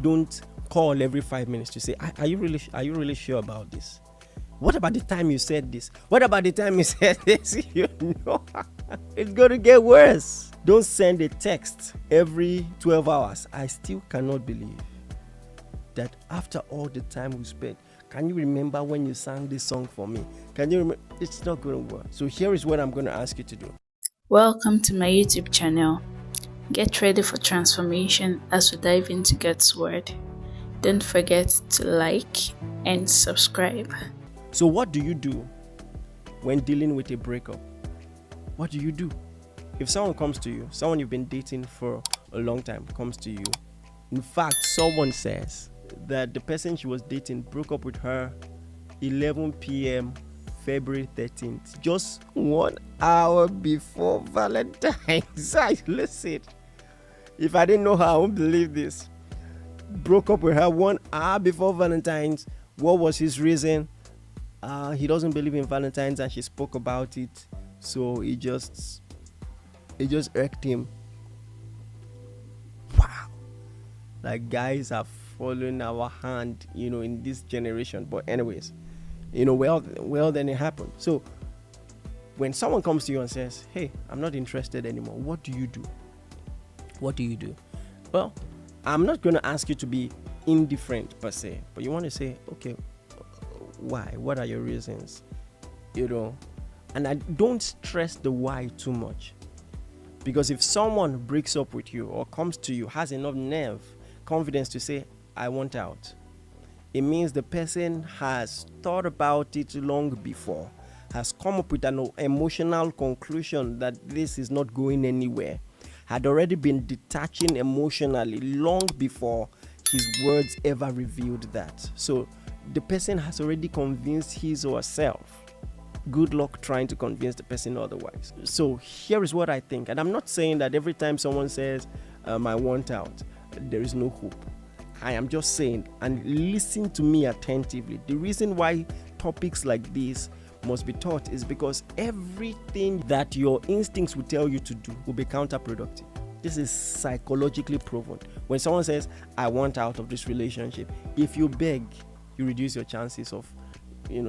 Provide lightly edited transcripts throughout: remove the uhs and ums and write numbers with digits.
Don't call every 5 minutes to say, are you really sure about this? What about the time you said this? What about the time you said this? It's going to get worse. Don't send a text every 12 hours. I still cannot believe that after all the time we spent, can you remember when you sang this song for me? Can you remember? It's not going to work. So here is what I'm going to ask you to do. Welcome to my YouTube channel. Get ready for transformation as we dive into God's Word. Don't forget to like and subscribe. So what do you do when dealing with a breakup? What do you do? If someone comes to you, someone you've been dating for a long time comes to you, in fact, someone says that the person she was dating broke up with her 11 p.m. February 13th, just 1 hour before Valentine's. Listen, if I didn't know her, I wouldn't believe this. Broke up with her 1 hour before Valentine's. What was his reason? He doesn't believe in Valentine's and she spoke about it, so it just irked him. Wow, like guys are following our hand, in this generation. But anyways, well then it happened. So when someone comes to you and says, hey, I'm not interested anymore, what do you do? Well, I'm not going to ask you to be indifferent per se, but you want to say, okay, why? What are your reasons? And I don't stress the why too much, because if someone breaks up with you or comes to you, has enough confidence to say, I want out, it means the person has thought about it long before, has come up with an emotional conclusion that this is not going anywhere, had already been detaching emotionally long before his words ever revealed that. So the person has already convinced his or herself. Good luck trying to convince the person otherwise. So here is what I think. And I'm not saying that every time someone says, I want out, there is no hope. I am just saying, and listen to me attentively, the reason why topics like this must be taught is because everything that your instincts will tell you to do will be counterproductive. This is psychologically proven. When someone says, I want out of this relationship, if you beg, you reduce your chances of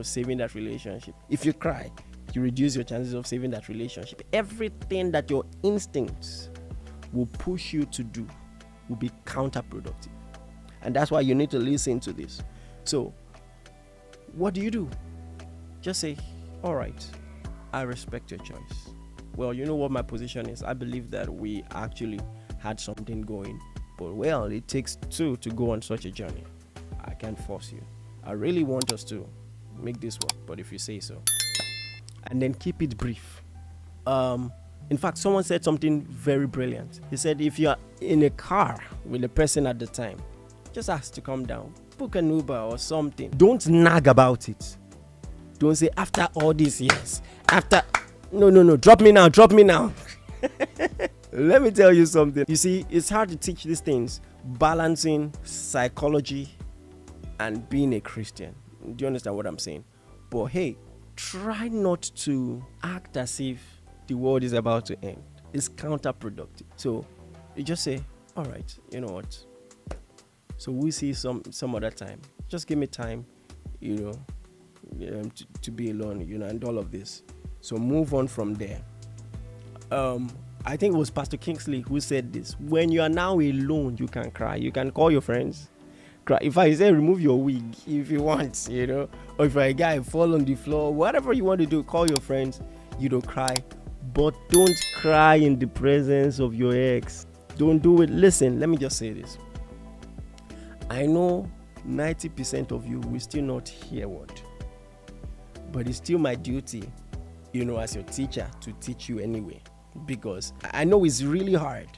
saving that relationship. If you cry, you reduce your chances of saving that relationship. Everything that your instincts will push you to do will be counterproductive. And that's why you need to listen to this. So what do? Just say, all right, I respect your choice. Well, you know what my position is. I believe that we actually had something going, but well, it takes two to go on such a journey. I can't force you. I really want us to make this work, but if you say so, and then keep it brief. In fact, someone said something very brilliant. He said, if you're in a car with a person at the time, just ask to come down, book an Uber or something. Don't nag about it. Don't say, after all these years, no, drop me now. Let me tell you something. You see, it's hard to teach these things, balancing psychology and being a Christian. Do you understand what I'm saying? But hey, try not to act as if the world is about to end. It's counterproductive. So you just say, all right, you know what? So we'll see some other time. Just give me time, to be alone, and all of this. So move on from there. I think it was Pastor Kingsley who said this. When you are now alone, you can cry. You can call your friends. Cry. If I say remove your wig if you want, or if you're a guy, fall on the floor, whatever you want to do, call your friends, cry. But don't cry in the presence of your ex. Don't do it. Listen, let me just say this. I know 90% of you will still not hear what, but it's still my duty, as your teacher, to teach you anyway, because I know it's really hard,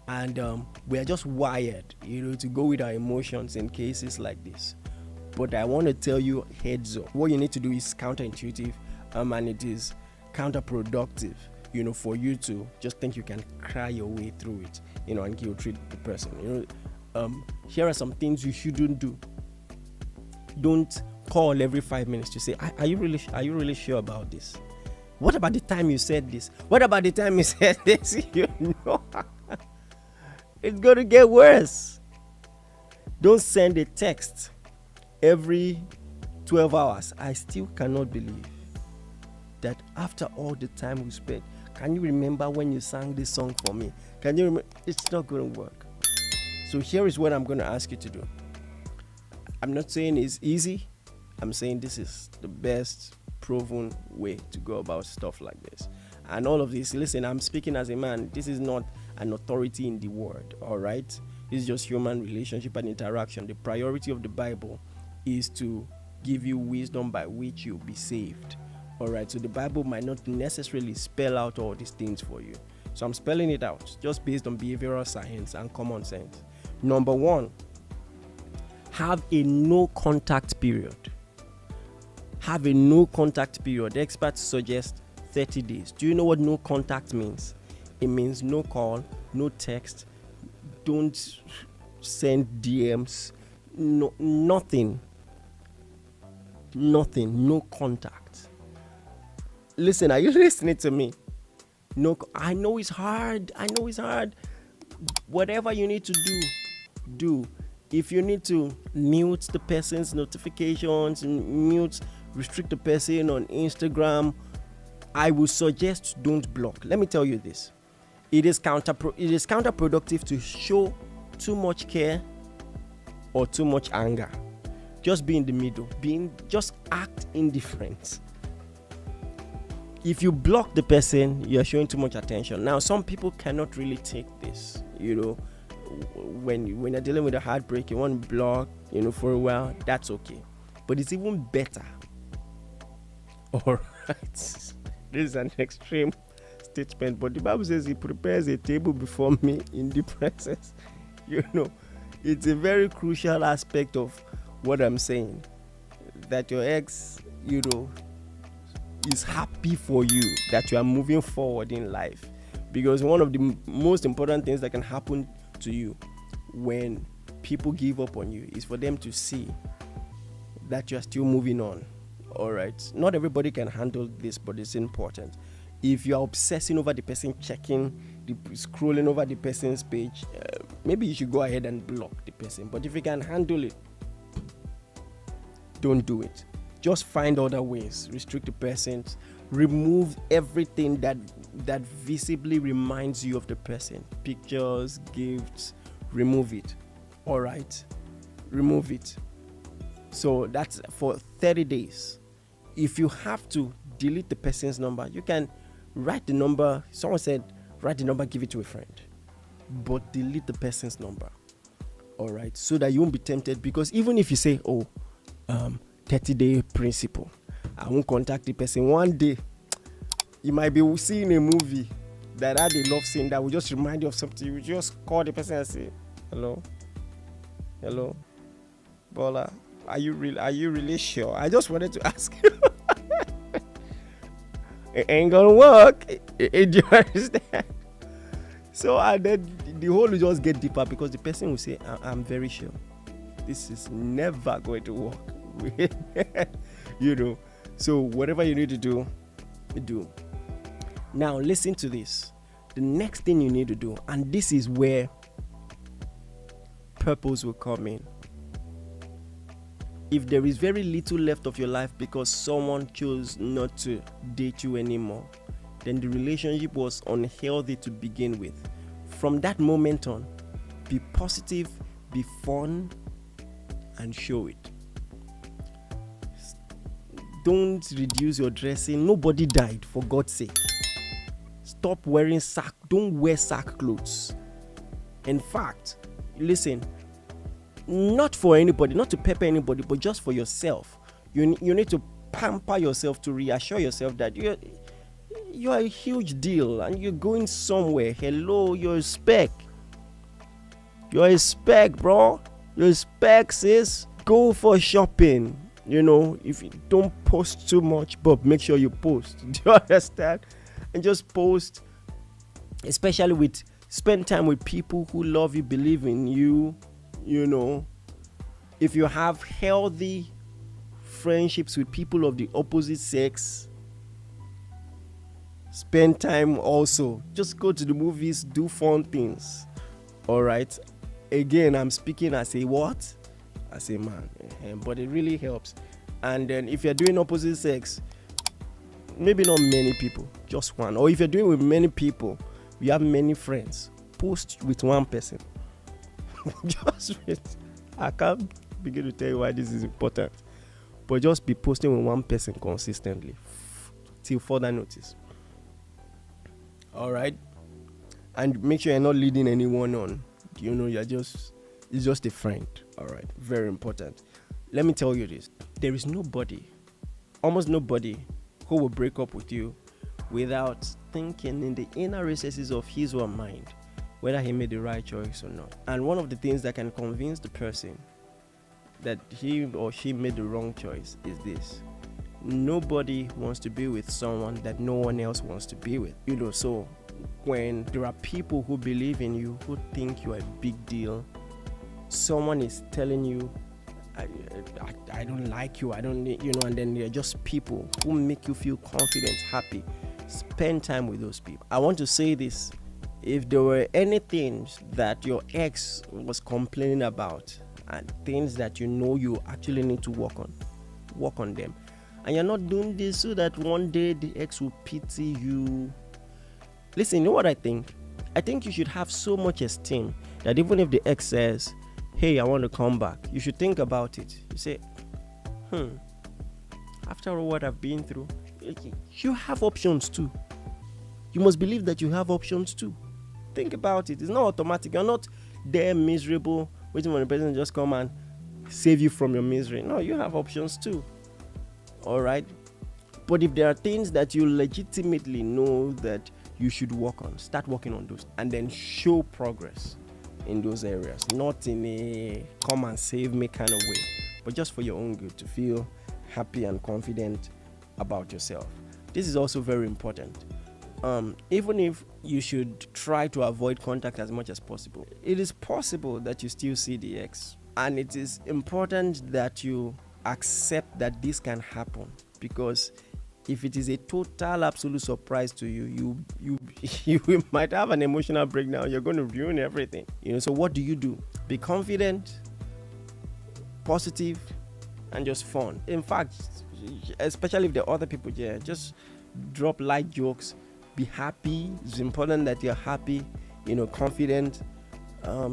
and we are just wired, to go with our emotions in cases like this. But I want to tell you, heads up, what you need to do is counterintuitive, and it is counterproductive, for you to just think you can cry your way through it, and guilt treat the person. Here are some things you shouldn't do. Don't call every 5 minutes to say, are you really sure about this? What about the time you said this? What about the time you said this? It's going to get worse. Don't send a text every 12 hours. I still cannot believe that after all the time we spent, can you remember when you sang this song for me? Can you remember? It's not going to work. So here is what I'm going to ask you to do. I'm not saying it's easy. I'm saying this is the best proven way to go about stuff like this. And all of this, listen, I'm speaking as a man. This is not an authority in the word, all right? This is just human relationship and interaction. The priority of the Bible is to give you wisdom by which you'll be saved. All right, so the Bible might not necessarily spell out all these things for you. So I'm spelling it out just based on behavioral science and common sense. Number one, have a no contact period. Have a no contact period. The experts suggest 30 days. Do you know what no contact means? It means no call, no text, don't send DMs, nothing, no contact. Listen, are you listening to me? No, I know it's hard. Whatever you need to do. If you need to mute the person's notifications, restrict the person on Instagram, I would suggest don't block. Let me tell you this. It is counterproductive to show too much care or too much anger. Just be in the middle. Just act indifferent. If you block the person, you're showing too much attention. Now, some people cannot really take this. When you're dealing with a heartbreak, you want to block, for a while. That's okay. But it's even better. All right. This is an extreme statement, but the Bible says He prepares a table before me in the presence. It's a very crucial aspect of what I'm saying. That your ex, is happy for you, that you are moving forward in life. Because one of the most important things that can happen to you when people give up on you is for them to see that you are still moving on. All right. Not everybody can handle this, but it's important. If you are obsessing over the person, scrolling over the person's page, maybe you should go ahead and block the person. But if you can handle it, don't do it. Just find other ways. Restrict the person. Remove everything that visibly reminds you of the person. Pictures, gifts. Remove it. All right. Remove it. So that's for 30 days. If you have to delete the person's number, you can write the number. Someone said, write the number, give it to a friend. But delete the person's number. All right. So that you won't be tempted. Because even if you say, 30-day principle, I won't contact the person. One day, you might be seeing a movie that had a love scene that will just remind you of something. You just call the person and say, hello, Bola, are you really sure? I just wanted to ask you. It ain't gonna work. Do you understand? So and then the whole will just get deeper because the person will say, I'm very sure this is never going to work. So whatever you need to do. Now listen to this. The next thing you need to do, and this is where purpose will come in. If there is very little left of your life because someone chose not to date you anymore, then the relationship was unhealthy to begin with. From that moment on, be positive, be fun, and show it. Don't reduce your dressing. Nobody died, for God's sake. Stop wearing don't wear sack clothes. In fact, listen, not for anybody, not to pepper anybody, but just for yourself. You need to pamper yourself to reassure yourself that you're a huge deal and you're going somewhere. Hello, you're a speck. You're a speck, bro. You're a speck, sis. Go for shopping. If you don't post too much, but make sure you post. Do you understand? And just post, especially spend time with people who love you, believe in you. If you have healthy friendships with people of the opposite sex, spend time also. Just go to the movies, do fun things. All right. Again, I'm speaking as a what? As a man. But it really helps. And then if you're doing opposite sex, maybe not many people, just one. Or if you're doing with many people, you have many friends, post with one person. Just with, I can't begin to tell you why this is important, but just be posting with one person consistently till further notice. All right, and make sure you're not leading anyone on. It's just a friend. All right, very important. Let me tell you this: there is nobody, almost nobody, who will break up with you without thinking in the inner recesses of his or her mind whether he made the right choice or not. And one of the things that can convince the person that he or she made the wrong choice is this: nobody wants to be with someone that no one else wants to be with. So when there are people who believe in you, who think you're a big deal, someone is telling you, I don't like you, I don't need, and then they're just people who make you feel confident, happy. Spend time with those people. I want to say this: if there were any things that your ex was complaining about and things that you actually need to work on them, and you're not doing this so that one day the ex will pity you. Listen, you know what I think? I think you should have so much esteem that even if the ex says, hey, I want to come back, you should think about it. You say, after all what I've been through, you have options too. You must believe that you have options too. Think about it. It's not automatic. You're not there miserable, waiting for the person to just come and save you from your misery. No, you have options too. All right? But if there are things that you legitimately know that you should work on, start working on those and then show progress in those areas. Not in a come and save me kind of way, but just for your own good, to feel happy and confident about yourself. This is also very important. Even if you should try to avoid contact as much as possible, it is possible that you still see the ex, and it is important that you accept that this can happen, because if it is a total absolute surprise to you, you might have an emotional breakdown. You're going to ruin everything. So what do? Be confident, positive, and just fun. In fact, especially if there are other people here, just drop light jokes. Be happy. It's important that you're happy, confident.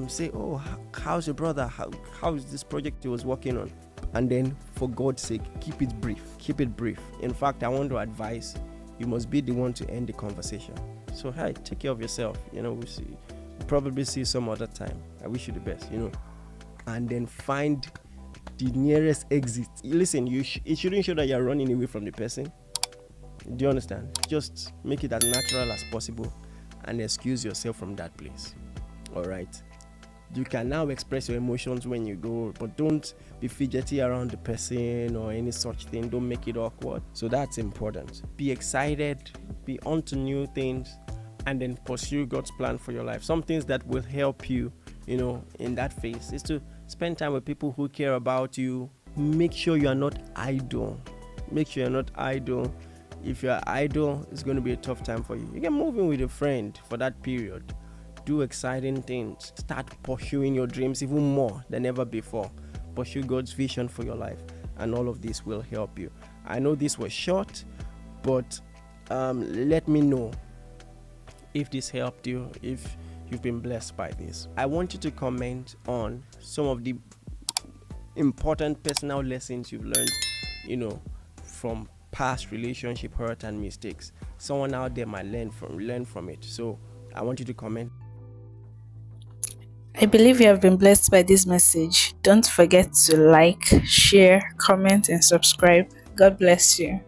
Say, oh, how's your brother? How is this project he was working on? And then, for God's sake, keep it brief. In fact, I want to advise, you must be the one to end the conversation. So, hey, take care of yourself. We'll probably see you some other time. I wish you the best, And then find the nearest exit. Listen, it shouldn't show that you're running away from the person. Do you understand? Just make it as natural as possible and excuse yourself from that place. All right? You can now express your emotions when you go, but don't be fidgety around the person or any such thing. Don't make it awkward. So that's important. Be excited, be on to new things, and then pursue God's plan for your life. Some things that will help you, in that phase is to spend time with people who care about you. Make sure you are not idle. If you're idle, it's going to be a tough time for you. You can move in with a friend for that period. Do exciting things. Start pursuing your dreams even more than ever before. Pursue God's vision for your life, and all of this will help you. I know this was short, but let me know if this helped you, if you've been blessed by this. I want you to comment on some of the important personal lessons you've learned, from past relationship hurt and mistakes. Someone out there might learn from it. So I want you to comment. I believe you have been blessed by this message. Don't forget to like, share, comment, and subscribe. God bless you.